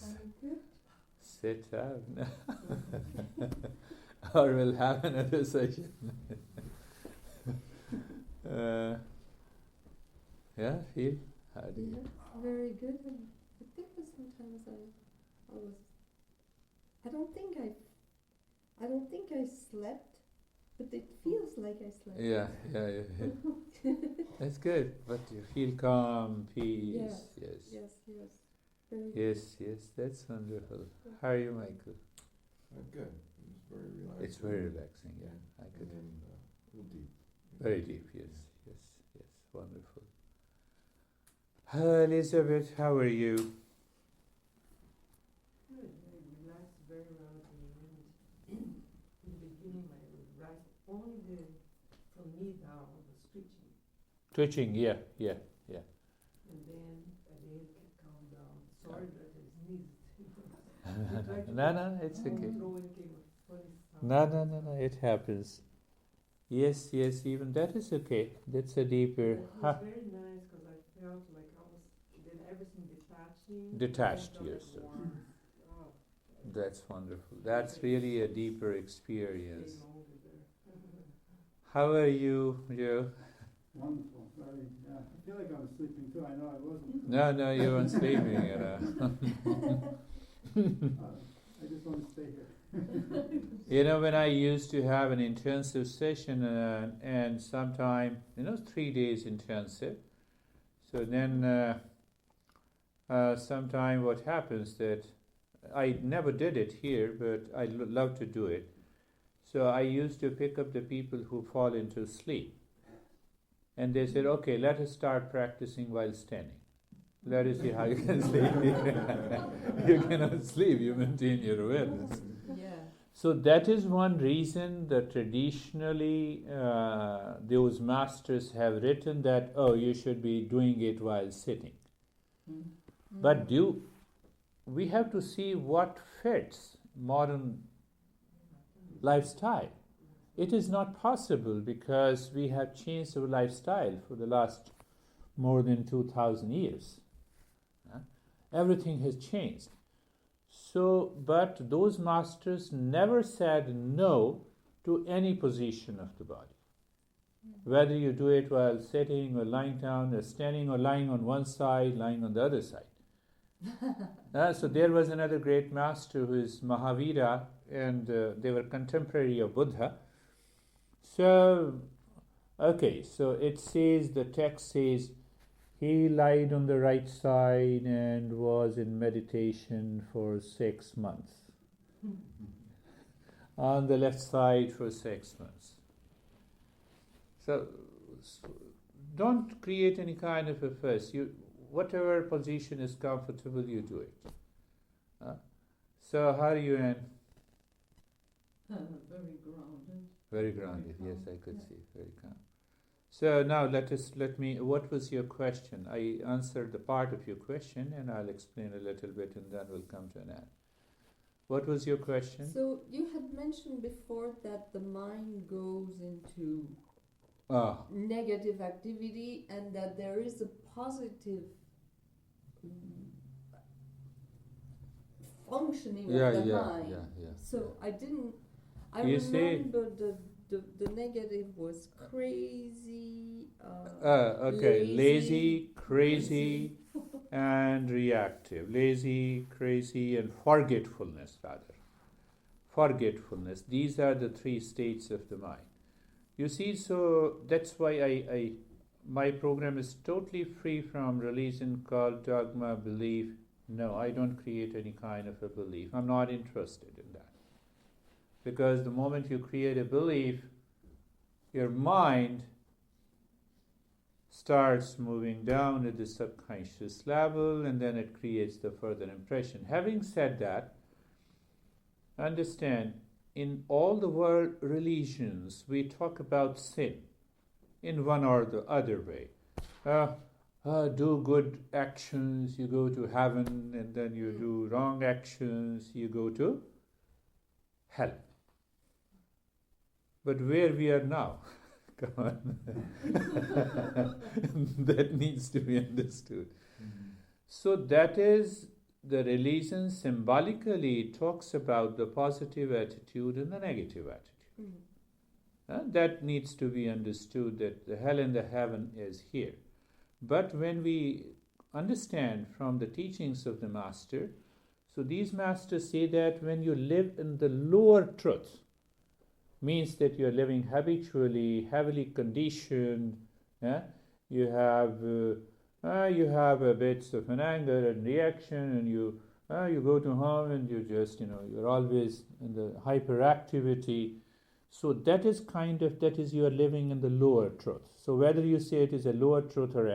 I'm good. Sit down. Or we'll have another session. Yeah, feel? How do you? Yes, very good. And I think that sometimes I don't think I slept, but it feels like I slept. Yeah. That's good. But you feel calm, peace. Yes. Very good. Yes, that's wonderful. How are you, Michael? Good. It's very relaxing. It's very relaxing, yeah. I could. And deep. Very deep, yes. Wonderful. Elizabeth, how are you? Good. I relaxed very well at the end. In the beginning, my right, only from knee down was twitching. Twitching, yeah. And then at the end, it calmed down. Sorry that I sneezed. No, it's okay. No, it happens. Yes, even that is okay. That's a deeper. It was very nice because I felt like I was, then everything detaching. Detached, I felt yes. like warmth. Oh, That's wonderful. That's really a deeper experience. staying over there. How are you, Joe? Wonderful, very, yeah. I feel like I was sleeping too. I know I wasn't. No, you weren't sleeping. I just want to stay here. When I used to have an intensive session and sometime, 3 days intensive. So then sometime what happens that I never did it here, but I love to do it. So I used to pick up the people who fall into sleep. And they said, okay, let us start practicing while standing. Let us see how you can sleep. You cannot sleep, you maintain your awareness. Yeah. So that is one reason that traditionally those masters have written that, you should be doing it while sitting. Mm. But we have to see what fits modern lifestyle. It is not possible because we have changed our lifestyle for the last more than 2,000 years. Everything has changed. So, but those masters never said no to any position of the body. Whether you do it while sitting or lying down or standing or lying on one side, lying on the other side. So there was another great master who is Mahavira, and they were contemporary of Buddha. So, okay, so it says, the text says, he lied on the right side and was in meditation for 6 months. On the left side for 6 months. So don't create any kind of a fuss. Whatever position is comfortable, you do it. So how are you, Anne? Very grounded. Very grounded, yes, I could see. Very calm. So now what was your question? I answered the part of your question, and I'll explain a little bit, and then we'll come to an end. What was your question? So you had mentioned before that the mind goes into negative activity, and that there is a positive functioning of the mind. So I remember the negative was crazy. Lazy, crazy, and reactive. Lazy, crazy, and forgetfulness, rather. Forgetfulness. These are the 3 states of the mind. You see, so that's why my program is totally free from religion, cult, dogma, belief. No, I don't create any kind of a belief. I'm not interested in that. Because the moment you create a belief, your mind starts moving down at the subconscious level, and then it creates the further impression. Having said that, understand, in all the world religions, we talk about sin in one or the other way. Do good actions, you go to heaven, and then you do wrong actions, you go to hell. But where we are now, come on, that needs to be understood. So that is, the religion symbolically talks about the positive attitude and the negative attitude. That needs to be understood, that the hell and the heaven is here. But when we understand from the teachings of the master, so these masters say that when you live in the lower truth, means that you are living habitually, heavily conditioned, you have bits of an anger and reaction, and you go to home and you just, you're always in the hyperactivity. So that is you are living in the lower truth. So whether you say it is a lower truth or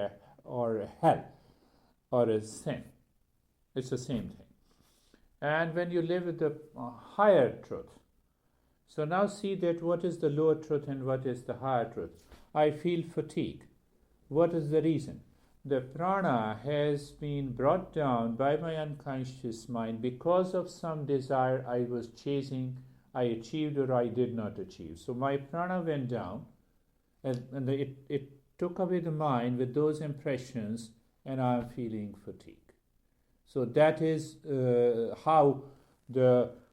a hell or a sin, it's the same thing. And when you live with the higher truth, so now see that what is the lower truth and what is the higher truth. I feel fatigue. What is the reason? The prana has been brought down by my unconscious mind because of some desire I was chasing, I achieved or I did not achieve. So my prana went down, and it took away the mind with those impressions, and I am feeling fatigue. So that is how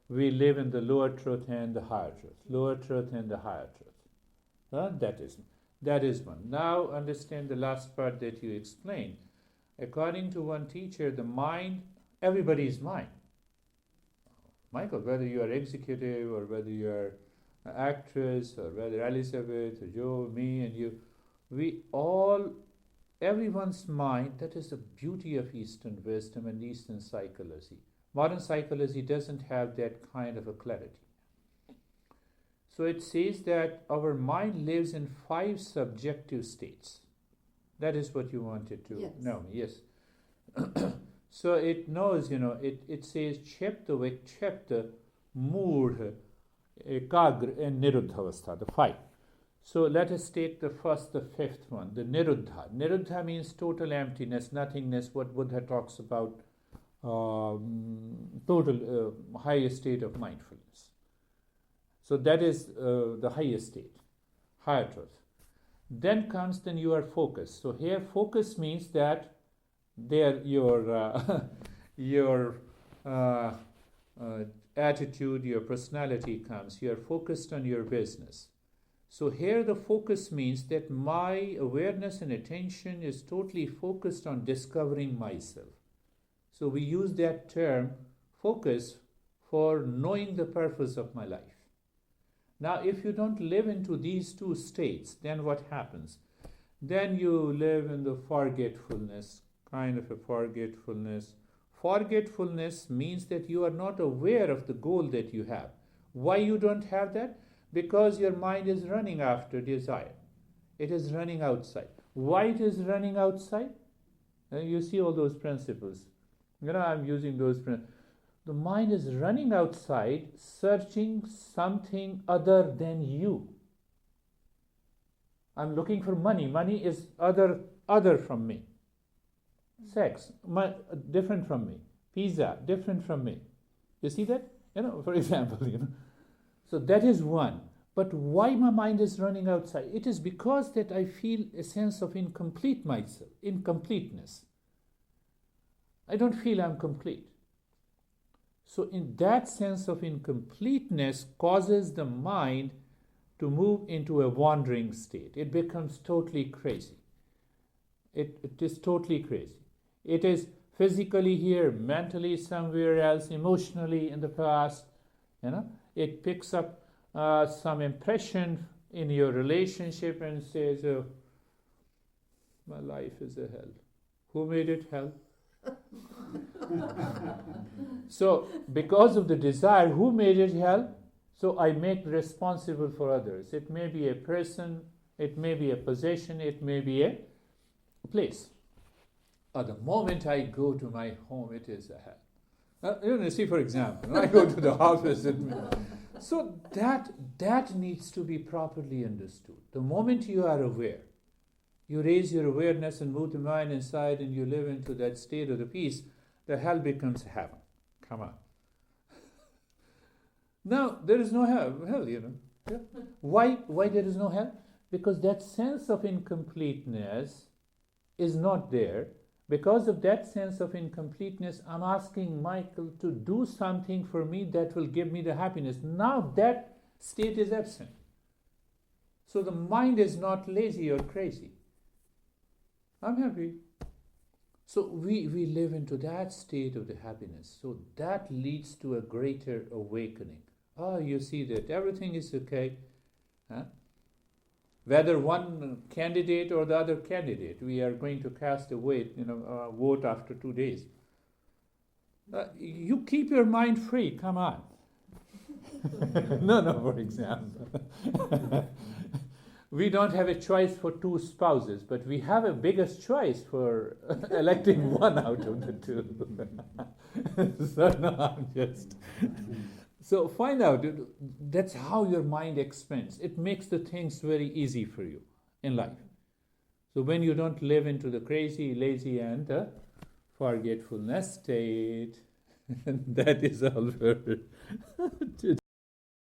we live in the lower truth and the higher truth. Lower truth and the higher truth. That is one. Now understand the last part that you explained. According to one teacher, the mind, everybody's mind. Michael, whether you are executive or whether you are an actress or whether Elizabeth or Joe, me and you, everyone's mind, that is the beauty of Eastern wisdom and Eastern psychology. Modern psychology doesn't have that kind of a clarity. So it says that our mind lives in 5 subjective states. That is what you wanted to know. Yes. So it knows, it says Chepta, Vikchepta, Moodha, Ekagra, and Niruddhavastha, the 5. So let us take the 5th one, the Niruddha. Niruddha means total emptiness, nothingness, what Buddha talks about, total highest state of mindfulness. So that is the highest state, higher truth. Then you are focused. So here focus means that there your your attitude, your personality comes. You are focused on your business. So here the focus means that my awareness and attention is totally focused on discovering myself. So we use that term focus for knowing the purpose of my life. Now, if you don't live into these two states, then what happens? Then you live in the forgetfulness, kind of a forgetfulness. Forgetfulness means that you are not aware of the goal that you have. Why you don't have that? Because your mind is running after desire. It is running outside. Why it is running outside? You see all those principles. I'm using those principles. The mind is running outside, searching something other than you. I'm looking for money. Money is other from me. Sex, different from me. Pizza, different from me. You see that? For example, So that is one. But why my mind is running outside? It is because that I feel a sense of incompleteness. I don't feel I'm complete. So in that sense of incompleteness causes the mind to move into a wandering state. It becomes totally crazy. It is totally crazy. It is physically here, mentally somewhere else, emotionally in the past. It picks up some impression in your relationship and says, oh, my life is a hell. Who made it hell? So, because of the desire, who made it hell? So I make responsible for others. It may be a person, it may be a possession, it may be a place. The moment I go to my home, it is a hell. See, for example, I go to the office. So that needs to be properly understood. The moment you are aware, you raise your awareness and move the mind inside and you live into that state of the peace, the hell becomes heaven. Come on. Now, there is no hell, Yeah. Why there is no hell? Because that sense of incompleteness is not there. Because of that sense of incompleteness, I'm asking Michael to do something for me that will give me the happiness. Now that state is absent. So the mind is not lazy or crazy. I'm happy. So we live into that state of the happiness. So that leads to a greater awakening. You see that everything is okay. Whether one candidate or the other candidate, we are going to cast a vote after 2 days. You keep your mind free, come on. No, for example. We don't have a choice for 2 spouses, but we have a biggest choice for electing one out of the 2. So no, I'm just... So find out, that's how your mind expands. It makes the things very easy for you in life. So when you don't live into the crazy, lazy, and forgetfulness state, that is all for today.